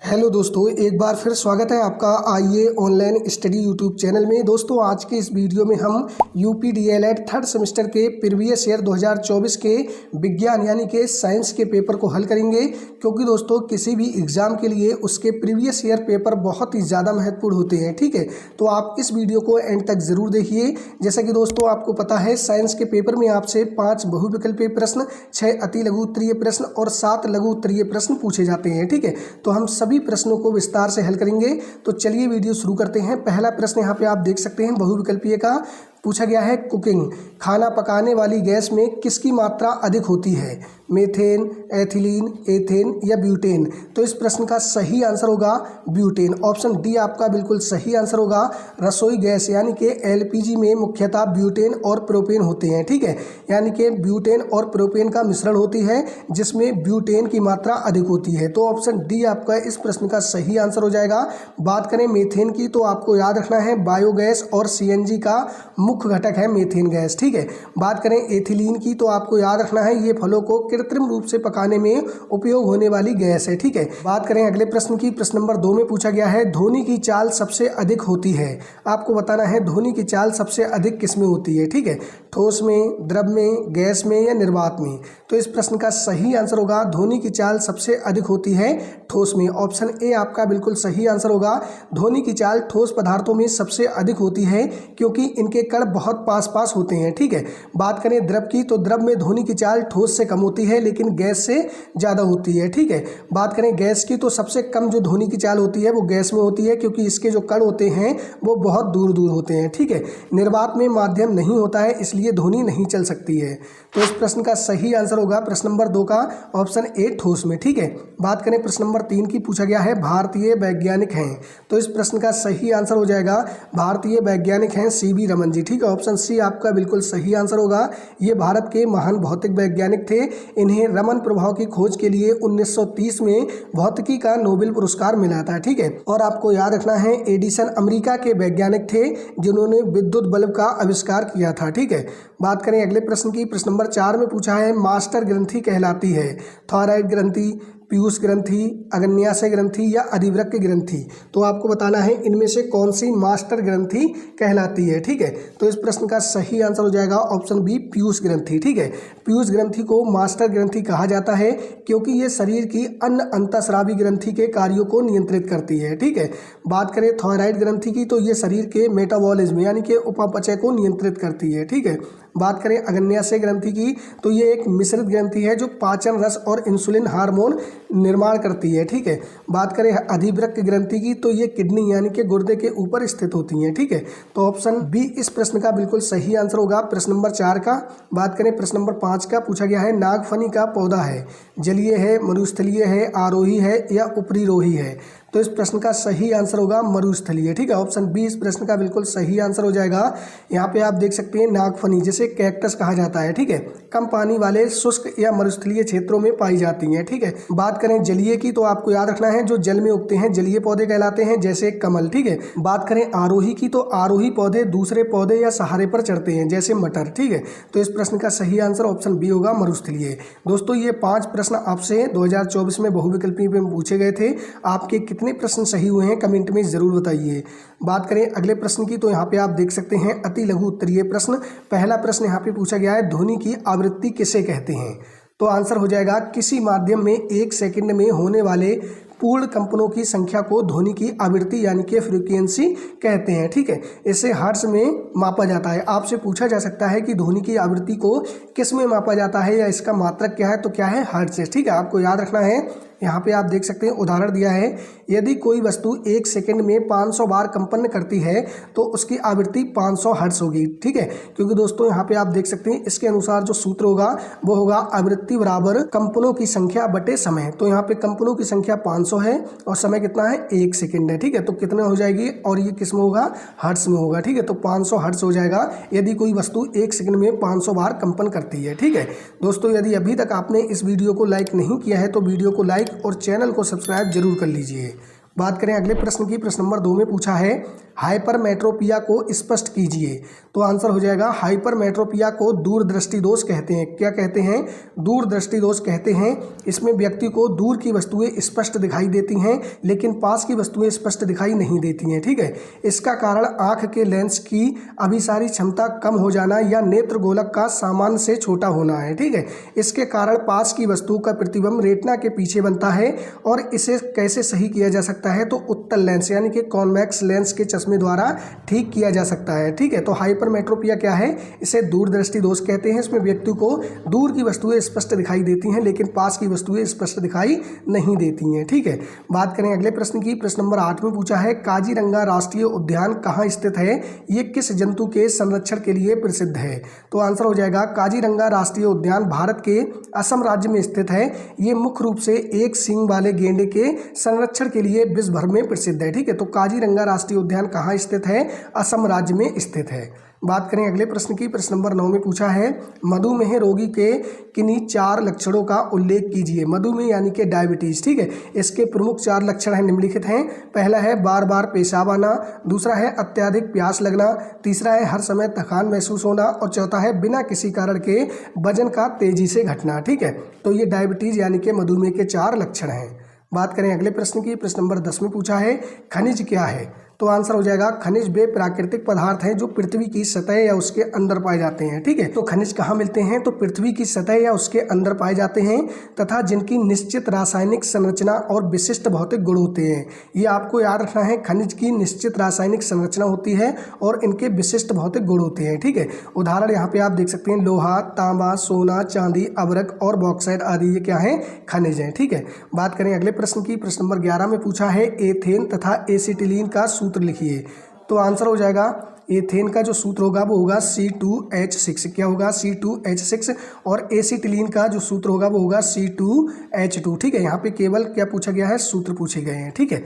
Hello दोस्तों, एक बार फिर स्वागत है आपका आइए ऑनलाइन स्टडी यूट्यूब चैनल में। दोस्तों आज के इस वीडियो में हम यूपी डीएलएड थर्ड सेमेस्टर के प्रीवियस ईयर 2024 के विज्ञान यानी कि साइंस के पेपर को हल करेंगे, क्योंकि दोस्तों किसी भी एग्ज़ाम के लिए उसके प्रीवियस ईयर पेपर बहुत ही ज़्यादा महत्वपूर्ण होते हैं। ठीक है, तो आप इस वीडियो को एंड तक ज़रूर देखिए। जैसा कि दोस्तों आपको पता है, साइंस के पेपर में आपसे 5 बहुविकल्पीय प्रश्न, 6 अति लघु उत्तरीय प्रश्न और 7 लघु उत्तरीय प्रश्न पूछे जाते हैं। ठीक है, तो हम सभी प्रश्नों को विस्तार से हल करेंगे। तो चलिए वीडियो शुरू करते हैं। पहला प्रश्न यहाँ पे आप देख सकते हैं, बहुविकल्पीय का पूछा गया है। कुकिंग, खाना पकाने वाली गैस में किसकी मात्रा अधिक होती है? मीथेन, एथिलीन, एथेन या ब्यूटेन? तो इस प्रश्न का सही आंसर होगा ब्यूटेन। ऑप्शन डी आपका बिल्कुल सही आंसर होगा। रसोई गैस यानी कि एलपीजी में मुख्यतः ब्यूटेन और प्रोपेन होते हैं। ठीक है, यानी कि ब्यूटेन और प्रोपेन का मिश्रण होती है, जिसमें ब्यूटेन की मात्रा अधिक होती है। तो ऑप्शन डी आपका इस प्रश्न का सही आंसर हो जाएगा। बात करें मीथेन की, तो आपको याद रखना है बायोगैस और सीएनजी का मुख्य घटक है मीथेन गैस। ठीक है, बात करें एथिलीन की, तो आपको याद रखना है ये फलों को कृत्रिम रूप से पकाने में उपयोग होने वाली गैस है। ठीक है, बात करें अगले प्रश्न की, प्रश्न नंबर 2 में पूछा गया है, ध्वनि की चाल सबसे अधिक होती है। आपको बताना है ध्वनि की चाल सबसे अधिक किस में होती है। ठीक है, ठोस में, द्रव में, गैस में या निर्वात में? तो इस प्रश्न का सही आंसर होगा ध्वनि की चाल सबसे अधिक होती है ठोस में। ऑप्शन ए आपका बिल्कुल सही आंसर होगा। ध्वनि की चाल ठोस पदार्थों में सबसे अधिक होती है, क्योंकि इनके कण बहुत पास पास होते हैं। ठीक है, बात करें द्रव की, तो द्रव में ध्वनि की चाल ठोस से कम होती है, लेकिन गैस से ज़्यादा होती है। ठीक है, बात करें गैस की, तो सबसे कम जो ध्वनि की चाल होती है वो गैस में होती है, क्योंकि इसके जो कण होते हैं वो बहुत दूर दूर होते हैं। ठीक है, निर्वात में माध्यम नहीं होता है, इसलिए ध्वनि नहीं चल सकती है। तो इस प्रश्न का सही आंसर होगा प्रश्न नंबर 2 का ऑप्शन ए ठोस में। ठीक है, बात करें प्रश्न नंबर 3 की, पूछा गया है भारतीय वैज्ञानिक हैं। तो इस प्रश्न का सही आंसर हो जाएगा भारतीय वैज्ञानिक हैं सीवी रमन जी। ठीक है, ऑप्शन सी आपका बिल्कुल सही आंसर होगा। ये भारत के महान भौतिक वैज्ञानिक थे। इन्हें रमन प्रभाव की खोज के लिए 1930 में भौतिकी का नोबेल पुरस्कार मिला था। ठीक है, और आपको याद रखना है एडिसन अमेरिका के वैज्ञानिक थे, जिन्होंने विद्युत बल्ब का आविष्कार किया था। ठीक है, बात करें अगले प्रश्न की, प्रश्न नंबर 4 में पूछा है, मास्टर ग्रंथि कहलाती है थायराइड ग्रंथि, पीयूष ग्रंथि, अग्न्याशय ग्रंथि या अधिवृक्क ग्रंथि? तो आपको बताना है इनमें से कौन सी मास्टर ग्रंथि कहलाती है। ठीक है, तो इस प्रश्न का सही आंसर हो जाएगा ऑप्शन बी पीयूष ग्रंथि। ठीक है, पीयूष ग्रंथि को मास्टर ग्रंथि कहा जाता है, क्योंकि ये शरीर की अन्य अंतःस्रावी ग्रंथि के कार्यों को नियंत्रित करती है। ठीक है, बात करें थायराइड ग्रंथि की, तो ये शरीर के मेटाबॉलिज्म यानी कि उपापचय को नियंत्रित करती है। ठीक है, बात करें अग्न्याशय ग्रंथि की, तो ये एक मिश्रित ग्रंथि है जो पाचन रस और इंसुलिन हार्मोन निर्माण करती है। ठीक है, बात करें अधिवृक्क ग्रंथि की, तो ये किडनी यानी कि गुर्दे के ऊपर स्थित होती हैं। ठीक है, तो ऑप्शन बी इस प्रश्न का बिल्कुल सही आंसर होगा प्रश्न नंबर 4 का। बात करें प्रश्न नंबर 5 का, पूछा गया है, नागफनी का पौधा है, जलीय है, मरुस्थलीय है, आरोही है या उपरिरोही है? तो इस प्रश्न का सही आंसर होगा मरुस्थलीय। ठीक है, ऑप्शन बी इस प्रश्न का बिल्कुल सही आंसर हो जाएगा। यहाँ पे आप देख सकते हैं नागफनी, जिसे कैक्टस कहा जाता है। ठीक है, कम पानी वाले शुष्क या मरुस्थलीय क्षेत्रों में पाई जाती हैं। ठीक है, बात करें जलीय की, तो आपको याद रखना है जो जल में उगते हैं जलीय पौधे कहलाते हैं, जैसे कमल। ठीक है, बात करें आरोही की, तो आरोही पौधे दूसरे पौधे या सहारे पर चढ़ते हैं, जैसे मटर। ठीक है, तो इस प्रश्न का सही आंसर ऑप्शन बी होगा मरुस्थलीय। दोस्तों ये 5 प्रश्न आपसे 2024 में बहुविकल्पीय में पूछे गए थे। आपके कितने प्रश्न सही हुए हैं कमेंट में जरूर बताइए। बात करें अगले प्रश्न की, तो यहाँ पे आप देख सकते हैं अति लघु उत्तरीय प्रश्न। पहला प्रश्न यहाँ पे पूछा गया है, ध्वनि की आवृत्ति किसे कहते हैं? तो आंसर हो जाएगा, किसी माध्यम में 1 सेकंड में होने वाले पूर्ण कंपनों की संख्या को ध्वनि की आवृत्ति यानी कि फ्रीक्वेंसी कहते हैं। ठीक है, इसे हर्ट्ज में मापा जाता है। आपसे पूछा जा सकता है कि ध्वनि की आवृत्ति को किस में मापा जाता है या इसका मात्रक क्या है? तो क्या है? हर्ट्ज से। ठीक है, आपको याद रखना है। यहाँ पे आप देख सकते हैं उदाहरण दिया है, यदि कोई वस्तु 1 सेकंड में 500 बार कंपन करती है तो उसकी आवृत्ति 500 हर्ट्ज होगी। ठीक है, क्योंकि दोस्तों यहाँ पे आप देख सकते हैं इसके अनुसार जो सूत्र होगा वो होगा आवृत्ति बराबर कंपनों की संख्या बटे समय। तो यहाँ पे कंपनों की संख्या 500 है और समय कितना है? 1 सेकंड है। ठीक है, तो कितना हो जाएगी और ये किस में होगा? हर्ट्ज में होगा। ठीक है, तो 500 हर्ट्ज हो जाएगा यदि कोई वस्तु 1 सेकंड में 500 बार कंपन करती है। ठीक है दोस्तों, यदि अभी तक आपने इस वीडियो को लाइक नहीं किया है तो वीडियो को लाइक और चैनल को सब्सक्राइब जरूर कर लीजिए। बात करें अगले प्रश्न की, प्रश्न नंबर 2 में पूछा है, हाइपरमेट्रोपिया को स्पष्ट कीजिए। तो आंसर हो जाएगा हाइपरमेट्रोपिया को दूरदृष्टि दोष कहते हैं। क्या कहते हैं? दूरदृष्टि दोष कहते हैं। इसमें व्यक्ति को दूर की वस्तुएं स्पष्ट दिखाई देती हैं लेकिन पास की वस्तुएं स्पष्ट दिखाई नहीं देती हैं। ठीक है, इसका कारण आंख के लेंस की अभिसारी क्षमता कम हो जाना या नेत्र गोलक का सामान्य से छोटा होना है। ठीक है, इसके कारण पास की वस्तु का प्रतिबिंब रेटिना के पीछे बनता है और इसे कैसे सही किया जा सकता है? तो उत्तल लेंस यानी कि कॉन्वेक्स लेंस के चश्मे द्वारा ठीक किया जा सकता है। ठीक है, तो हाइपरमेट्रोपिया क्या है? इसे दूरदृष्टि दोष कहते हैं। इसमें व्यक्ति को दूर की वस्तुएं स्पष्ट दिखाई देती हैं लेकिन पास की वस्तुएं स्पष्ट दिखाई नहीं देती हैं। ठीक है, बात करें अगले प्रश्न की। प्रश्न नंबर 8 में पूछा है काजीरंगा राष्ट्रीय उद्यान कहाँ स्थित है? ये किस जंतु के संरक्षण के लिए प्रसिद्ध है? तो आंसर हो जाएगा काजीरंगा राष्ट्रीय उद्यान भारत के असम राज्य में स्थित है। ये मुख्य रूप से एक सींग वाले गेंडे के संरक्षण के लिए विश्व भर में प्रसिद्ध है। ठीक है, तो काजीरंगा राष्ट्रीय उद्यान कहाँ स्थित है? असम राज्य में स्थित है। बात करें अगले प्रश्न की। प्रश्न नंबर 9 में पूछा है मधुमेह रोगी के किन्हीं 4 लक्षणों का उल्लेख कीजिए। मधुमेह यानी कि डायबिटीज। ठीक है, इसके प्रमुख 4 लक्षण हैं, निम्नलिखित हैं। पहला है बार बार पेशाब आना, दूसरा है अत्यधिक प्यास लगना, तीसरा है हर समय थकान महसूस होना और चौथा है बिना किसी कारण के वजन का तेजी से घटना। ठीक है, तो ये डायबिटीज यानी कि मधुमेह के 4 लक्षण हैं। बात करें अगले प्रश्न की। प्रश्न नंबर 10 में पूछा है खनिज क्या है? तो आंसर हो जाएगा खनिज वे प्राकृतिक पदार्थ हैं जो पृथ्वी की सतह या उसके अंदर पाए जाते हैं। ठीक है, तो खनिज कहाँ मिलते हैं? तो पृथ्वी की सतह या उसके अंदर पाए जाते हैं तथा जिनकी निश्चित रासायनिक संरचना और विशिष्ट भौतिक गुण होते हैं। ये आपको याद रखना है, खनिज की निश्चित रासायनिक संरचना होती है और इनके विशिष्ट भौतिक गुण होते हैं। ठीक है, उदाहरण यहाँ पे आप देख सकते हैं लोहा, तांबा, सोना, चांदी, अभ्रक और बॉक्साइट आदि ये क्या है? खनिज हैं। ठीक है, बात करें अगले प्रश्न की। प्रश्न नंबर 11 में पूछा है एथेन तथा एसिटिलीन का सूत्र लिखिए। तो आंसर हो जाएगा एथेन का जो सूत्र होगा वो होगा C2H6। क्या होगा? C2H6। और एसिटिलीन का जो सूत्र होगा वो होगा C2H2। ठीक है, यहाँ पे केवल क्या पूछा गया है? सूत्र पूछे गए हैं। ठीक है,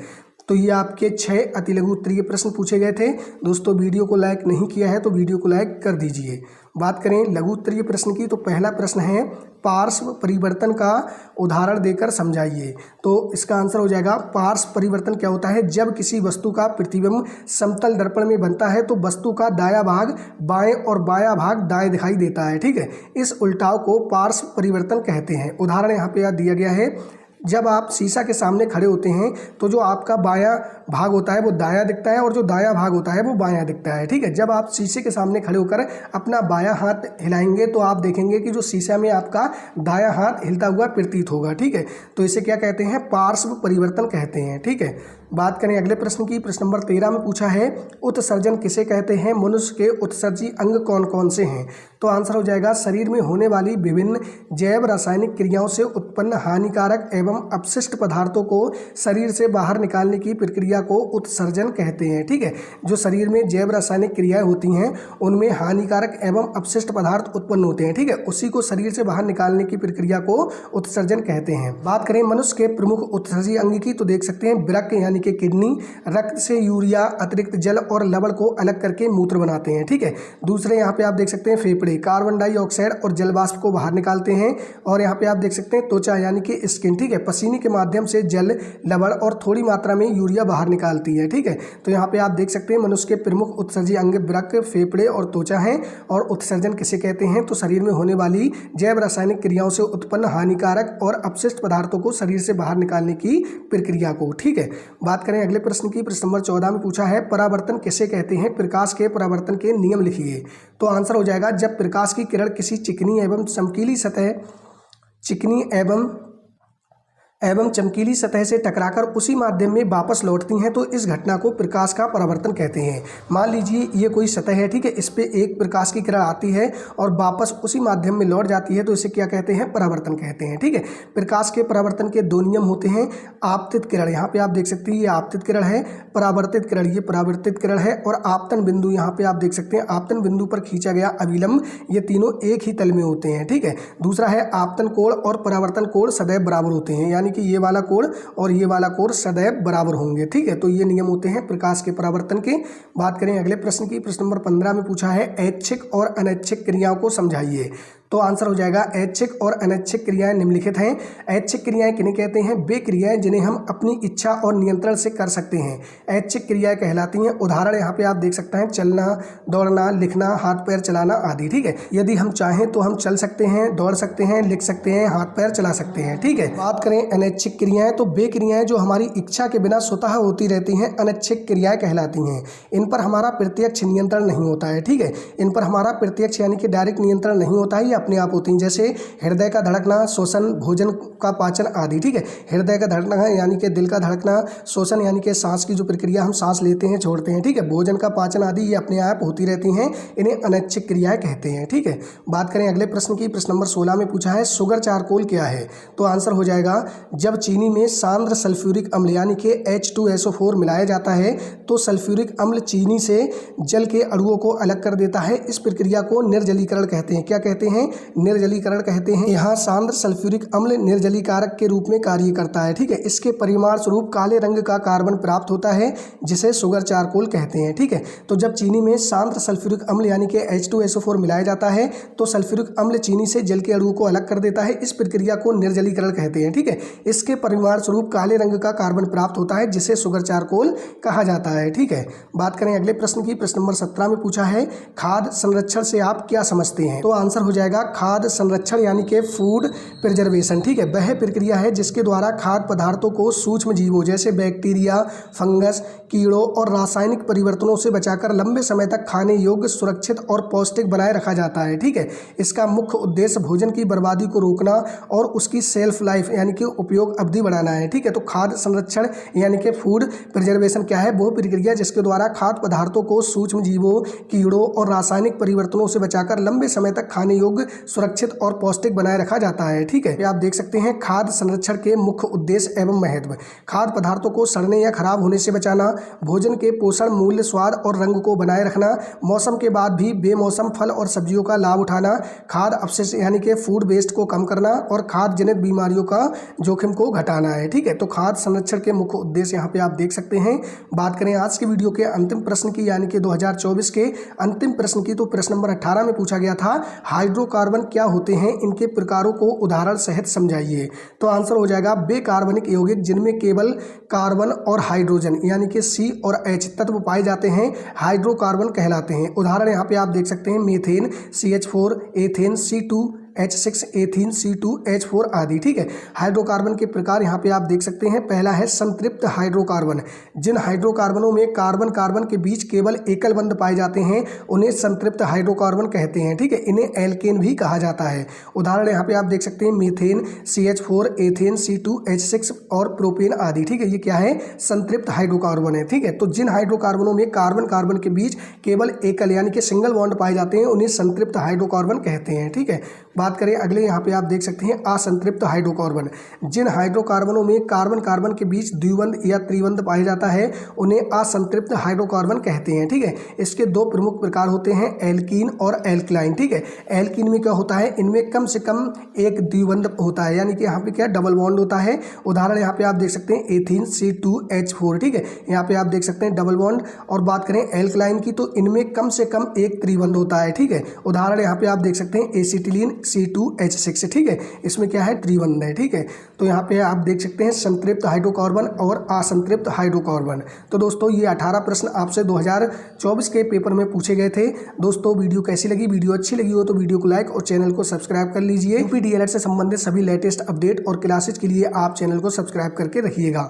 तो ये आपके 6 अति लघु उत्तरीय प्रश्न पूछे गए थे। दोस्तों वीडियो को लाइक नहीं किया है तो वीडियो को लाइक कर दीजिए। बात करें लघु उत्तरीय प्रश्न की। तो पहला प्रश्न है पार्श्व परिवर्तन का उदाहरण देकर समझाइए। तो इसका आंसर हो जाएगा पार्श्व परिवर्तन क्या होता है? जब किसी वस्तु का प्रतिबिंब समतल दर्पण में बनता है तो वस्तु का दायां भाग बाएं और बायां भाग दाएं दिखाई देता है। ठीक है, इस उल्टाव को पार्श्व परिवर्तन कहते हैं। उदाहरण यहाँ पे दिया गया है, जब आप शीशा के सामने खड़े होते हैं तो जो आपका बायां भाग होता है वो दायां दिखता है और जो दायां भाग होता है वो बायां दिखता है। ठीक है, जब आप शीशे के सामने खड़े होकर अपना बायां हाथ हिलाएंगे तो आप देखेंगे कि जो शीशा में आपका दायां हाथ हिलता हुआ प्रतीत होगा। ठीक है, तो इसे क्या कहते हैं? पार्श्व परिवर्तन कहते हैं। ठीक है, बात करें अगले प्रश्न की। प्रश्न नंबर 13 में पूछा है उत्सर्जन किसे कहते हैं? मनुष्य के उत्सर्जी अंग कौन कौन से हैं? तो आंसर हो जाएगा शरीर में होने वाली विभिन्न जैव रासायनिक क्रियाओं से उत्पन्न हानिकारक एवं अपशिष्ट पदार्थों को शरीर से बाहर निकालने की प्रक्रिया को उत्सर्जन कहते हैं। ठीक है, जो शरीर में जैव रासायनिक क्रियाएं होती हैं उनमें हानिकारक एवं अपशिष्ट पदार्थ उत्पन्न होते हैं। ठीक है, उसी को शरीर से बाहर निकालने की प्रक्रिया को उत्सर्जन कहते हैं। बात करें मनुष्य के प्रमुख उत्सर्जी अंग की तो देख सकते हैं वृक्क यानी कि किडनी रक्त से यूरिया, अतिरिक्त जल और लवण को अलग करके मूत्र बनाते हैं। ठीक है, दूसरे यहाँ पे आप देख सकते हैं फेफड़े कार्बन डाइऑक्साइड और जल वाष्प को बाहर निकालते हैं। और यहाँ पे आप देख सकते हैं त्वचा यानी कि स्किन, ठीक है, पसीने के माध्यम से जल, लवण और थोड़ी मात्रा में यूरिया बाहर निकालती है। ठीक है, तो यहाँ पे आप देख सकते हैं मनुष्य के प्रमुख उत्सर्जी अंग वृक्क, फेफड़े और त्वचा हैं। और उत्सर्जन किसे कहते हैं? तो शरीर में होने वाली जैव रासायनिक क्रियाओं से उत्पन्न हानिकारक और अपशिष्ट पदार्थों को शरीर से बाहर निकालने की प्रक्रिया को। ठीक है, बात करें अगले प्रश्न की। प्रश्न नंबर 14 में पूछा है परावर्तन किसे कहते हैं? प्रकाश के परावर्तन के नियम लिखिए। तो आंसर हो जाएगा जब प्रकाश की किरण किसी चिकनी एवं चमकीली सतह से टकराकर उसी माध्यम में वापस लौटती हैं तो इस घटना को प्रकाश का परावर्तन कहते हैं। मान लीजिए ये कोई सतह है, ठीक है, इस पे एक प्रकाश की किरण आती है और वापस उसी माध्यम में लौट जाती है तो इसे क्या कहते हैं? परावर्तन कहते हैं। ठीक है, प्रकाश के परावर्तन के 2 नियम होते हैं। आपतित किरण, यहाँ पे आप देख सकते हैं ये आपतित किरण है, परावर्तित किरण ये परावर्तित किरण है, और आपतन बिंदु यहाँ पे आप देख सकते हैं आपतन बिंदु पर खींचा गया अभिलंब, ये तीनों एक ही तल में होते हैं। ठीक है, दूसरा है आपतन कोण और परावर्तन कोण सदैव बराबर होते हैं, यानी कि ये वाला कोण और ये वाला कोण सदैव बराबर होंगे। ठीक है, तो ये नियम होते हैं प्रकाश के परावर्तन के। बात करें अगले प्रश्न की। प्रश्न नंबर 15 में पूछा है ऐच्छिक और अनैच्छिक क्रियाओं को समझाइए। तो आंसर हो जाएगा ऐच्छिक और अनैच्छिक क्रियाएं निम्नलिखित हैं। ऐच्छिक क्रियाएं किन्हें कहते हैं? वे क्रियाएं जिन्हें हम अपनी इच्छा और नियंत्रण से कर सकते हैं, ऐच्छिक क्रियाएं कहलाती हैं। उदाहरण यहाँ पे आप देख सकते हैं, चलना, दौड़ना, लिखना, हाथ पैर चलाना आदि। ठीक है, यदि हम चाहें तो हम चल सकते हैं, दौड़ सकते हैं, लिख सकते हैं, हाथ पैर चला सकते हैं। ठीक है, बात करें अनैच्छिक क्रियाएं तो वे क्रियाएं जो हमारी इच्छा के बिना स्वतः होती रहती हैं अनैच्छिक क्रियाएं कहलाती हैं। इन पर हमारा प्रत्यक्ष नियंत्रण नहीं होता है। ठीक है, इन पर हमारा प्रत्यक्ष यानी कि डायरेक्ट नियंत्रण नहीं होता है, ये अपने आप होती हैं। जैसे हृदय का धड़कना, श्वसन, भोजन का पाचन आदि। ठीक है, हृदय का धड़कना यानी कि दिल का धड़कना, श्वसन यानी कि सांस की जो प्रक्रिया हम सांस लेते हैं छोड़ते हैं। ठीक है, भोजन का पाचन आदि ये अपने आप होती रहती हैं, इन्हें अनैच्छिक क्रियाएं कहते हैं। ठीक है, बात करें अगले प्रश्न की। प्रश्न नंबर 16 में पूछा है शुगर चारकोल क्या है? तो आंसर हो जाएगा जब चीनी में सांद्र सल्फ्यूरिक अम्ल यानी कि H2SO4 मिलाया जाता है तो सल्फ्यूरिक अम्ल चीनी से जल के अणुओं को अलग कर देता है। इस प्रक्रिया को निर्जलीकरण कहते हैं। क्या कहते हैं? निर्जलीकरण कहते हैं। यहाँ सांद्र सल्फ्यूरिक अम्ल निर्जलीकारक के रूप में कार्य करता है। ठीक है, इसके परिमाण स्वरूप काले रंग का कार्बन प्राप्त होता है जिसे शुगर चारकोल कहते हैं। ठीक है, तो जब चीनी में सांद्र सल्फ्यूरिक अम्ल यानी कि H2SO4 मिलाया जाता है तो सल्फ्यूरिक अम्ल चीनी से जल के अणुओं को अलग कर देता है। इस प्रक्रिया को निर्जलीकरण कहते हैं। ठीक है, इसके परिमाण स्वरूप काले रंग का कार्बन प्राप्त होता है जिसे शुगर चारकोल कहा जाता है। ठीक है, बात करें अगले प्रश्न की। प्रश्न नंबर 17 में पूछा है खाद्य संरक्षण से आप क्या समझते हैं? तो आंसर हो जाएगा खाद्य संरक्षण यानी कि फूड प्रिजर्वेशन। ठीक है, वह प्रक्रिया है जिसके द्वारा खाद्य पदार्थों को सूक्ष्म जीवों जैसे बैक्टीरिया, फंगस, कीड़ों और रासायनिक परिवर्तनों से बचाकर लंबे समय तक खाने योग्य, सुरक्षित और पौष्टिक बनाए रखा जाता है। ठीक है, इसका मुख्य उद्देश्य भोजन की बर्बादी को रोकना और उसकी सेल्फ लाइफ यानी कि उपयोग अवधि बढ़ाना है। ठीक है, तो खाद्य संरक्षण यानी कि फूड प्रिजर्वेशन क्या है? वो प्रक्रिया जिसके द्वारा खाद्य पदार्थों को सूक्ष्म जीवों, कीड़ों और रासायनिक परिवर्तनों से बचाकर लंबे समय तक खाने योग्य, सुरक्षित और पौष्टिक बनाए रखा जाता है। ठीक है, आप देख सकते हैं खाद्य संरक्षण के मुख्य उद्देश्य एवं महत्व। खाद्य पदार्थों को सड़ने या खराब होने से बचाना, भोजन के पोषण, मूल्य, स्वाद और रंग को बनाए रखना, मौसम के बाद भी बेमौसम फल और सब्जियों का लाभ उठाना, खाद्य अपशिष्ट यानी कि फूड वेस्ट को कम करना और खाद्य जनित बीमारियों का जोखिम को घटाना है। ठीक है, तो खाद्य संरक्षण के मुख्य उद्देश्य यहाँ पे आप देख सकते हैं। बात करें आज के वीडियो के अंतिम प्रश्न की यानी कि 2024 के अंतिम प्रश्न की, तो प्रश्न नंबर 18 में पूछा गया था हाइड्रोकार्बन क्या होते हैं, इनके प्रकारों को उदाहरण सहित समझाइए। तो आंसर हो जाएगा वे कार्बनिक यौगिक जिनमें केवल कार्बन और हाइड्रोजन यानी कि C और H तत्व पाए जाते हैं हाइड्रोकार्बन कहलाते हैं। उदाहरण यहाँ पे आप देख सकते हैं methane CH4, ethane C2H6, ethene C2H4 आदि। ठीक है, हाइड्रोकार्बन के प्रकार यहाँ पे आप देख सकते हैं। पहला है संतृप्त हाइड्रोकार्बन। जिन हाइड्रोकार्बनों में कार्बन कार्बन के बीच केवल एकल बंध पाए जाते हैं उन्हें संतृप्त हाइड्रोकार्बन कहते हैं। ठीक है, इन्हें एल्केन भी कहा जाता है। उदाहरण यहाँ पे आप देख सकते हैं मीथेन CH4, एथेन C2H6 और प्रोपेन आदि। ठीक है, ये क्या है? संतृप्त हाइड्रोकार्बन है। ठीक है, तो जिन हाइड्रोकार्बनों में कार्बन कार्बन के बीच केवल एकल यानी कि सिंगल बॉन्ड पाए जाते हैं उन्हें संतृप्त हाइड्रोकार्बन कहते हैं। ठीक है, बात करें अगले यहाँ पे आप देख सकते हैं असंतृप्त हाइड्रोकार्बन। जिन हाइड्रोकार्बनों में कार्बन कार्बन के बीच द्विबंध या त्रिबंध पाया जाता है उन्हें असंतृप्त हाइड्रोकार्बन कहते हैं। ठीक है, इसके दो प्रमुख प्रकार होते हैं एल्कीन और एल्कलाइन। ठीक है, एल्कीन में क्या होता है? इनमें कम से कम एक द्विबंध होता है यानी कि यहाँ पे क्या डबल बॉन्ड होता है। उदाहरण यहाँ पे आप देख सकते हैं एथीन C2H4। ठीक है, यहाँ पे आप देख सकते हैं डबल बॉन्ड। और बात करें एल्कलाइन की तो इनमें कम से कम एक त्रिबंध होता है। ठीक है, उदाहरण यहाँ पे आप देख सकते हैं एसिटिलीन C2H6। ठीक है, इसमें क्या है? त्रिबंध है। ठीक है, तो यहाँ पे आप देख सकते हैं संतृप्त हाइड्रोकार्बन और असंतृप्त हाइड्रोकार्बन। तो दोस्तों ये 18 प्रश्न आपसे 2024 के पेपर में पूछे गए थे। दोस्तों वीडियो कैसी लगी? वीडियो अच्छी लगी हो तो वीडियो को लाइक और चैनल को सब्सक्राइब कर लीजिए। यूपी डीएलएड से संबंधित सभी लेटेस्ट अपडेट और क्लासेज के लिए आप चैनल को सब्सक्राइब करके रखिएगा।